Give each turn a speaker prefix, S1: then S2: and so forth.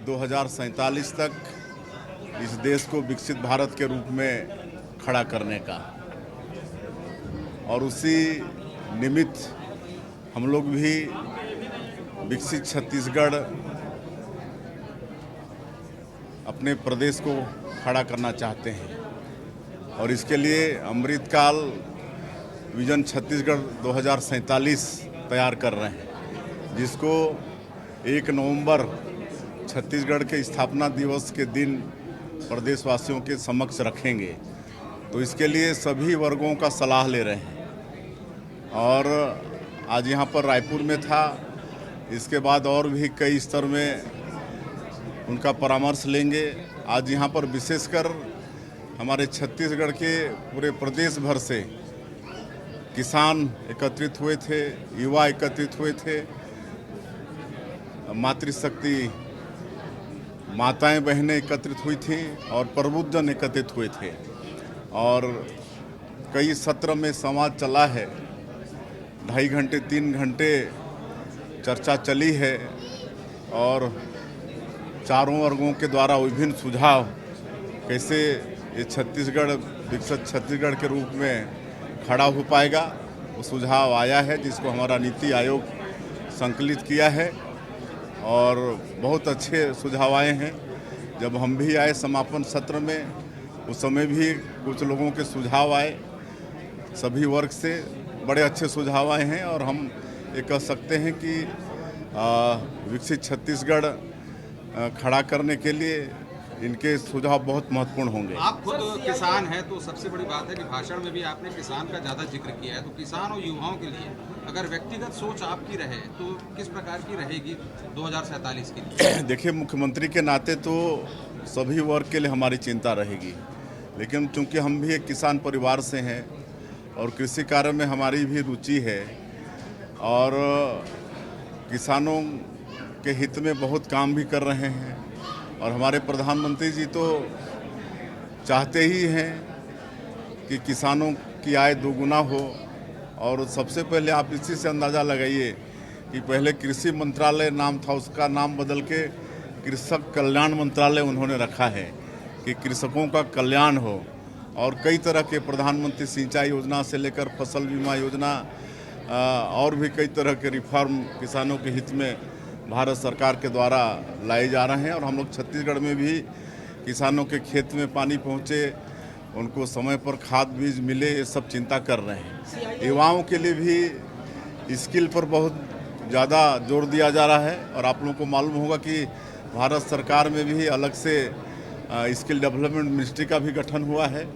S1: 2047 तक इस देश को विकसित भारत के रूप में खड़ा करने का, और उसी निमित्त हम लोग भी विकसित छत्तीसगढ़ अपने प्रदेश को खड़ा करना चाहते हैं। और इसके लिए अमृतकाल विजन छत्तीसगढ़ 2047 तैयार कर रहे हैं, जिसको 1 नवंबर छत्तीसगढ़ के स्थापना दिवस के दिन प्रदेशवासियों के समक्ष रखेंगे। तो इसके लिए सभी वर्गों का सलाह ले रहे हैं और आज यहाँ पर रायपुर में था, इसके बाद और भी कई स्तर में उनका परामर्श लेंगे। आज यहाँ पर विशेषकर हमारे छत्तीसगढ़ के पूरे प्रदेश भर से किसान एकत्रित हुए थे, युवा एकत्रित हुए थे, मातृशक्ति माताएं बहनें एकत्रित हुई थी और प्रबुद्धजन एकत्रित हुए थे। और कई सत्र में संवाद चला है, 2.5 घंटे 3 घंटे चर्चा चली है और चारों वर्गों के द्वारा विभिन्न सुझाव कैसे ये छत्तीसगढ़ विकसित छत्तीसगढ़ के रूप में खड़ा हो पाएगा, वो सुझाव आया है, जिसको हमारा नीति आयोग संकलित किया है और बहुत अच्छे सुझाव आए हैं। जब हम भी आए समापन सत्र में, उस समय भी कुछ लोगों के सुझाव आए, सभी वर्ग से बड़े अच्छे सुझाव आए हैं और हम ये कह सकते हैं कि विकसित छत्तीसगढ़ खड़ा करने के लिए इनके सुझाव बहुत महत्वपूर्ण होंगे।
S2: आप खुद किसान हैं, तो सबसे बड़ी बात है कि भाषण में भी आपने किसान का ज़्यादा जिक्र किया है। तो किसान और युवाओं के लिए अगर व्यक्तिगत सोच आपकी रहे तो किस प्रकार की रहेगी 2047 के लिए?
S1: देखिए, मुख्यमंत्री के नाते तो सभी वर्ग के लिए हमारी चिंता रहेगी, लेकिन चूंकि हम भी एक किसान परिवार से हैं और कृषि कार्य में हमारी भी रुचि है और किसानों के हित में बहुत काम भी कर रहे हैं और हमारे प्रधानमंत्री जी तो चाहते ही हैं कि किसानों की आय दोगुना हो। और सबसे पहले आप इसी से अंदाज़ा लगाइए कि पहले कृषि मंत्रालय नाम था, उसका नाम बदल के कृषक कल्याण मंत्रालय उन्होंने रखा है कि कृषकों का कल्याण हो। और कई तरह के प्रधानमंत्री सिंचाई योजना से लेकर फसल बीमा योजना और भी कई तरह के रिफॉर्म किसानों के हित में भारत सरकार के द्वारा लाए जा रहे हैं। और हम लोग छत्तीसगढ़ में भी किसानों के खेत में पानी पहुंचे, उनको समय पर खाद बीज मिले, ये सब चिंता कर रहे हैं। युवाओं के लिए भी स्किल पर बहुत ज़्यादा जोर दिया जा रहा है और आप लोगों को मालूम होगा कि भारत सरकार में भी अलग से स्किल डेवलपमेंट मिनिस्ट्री का भी गठन हुआ है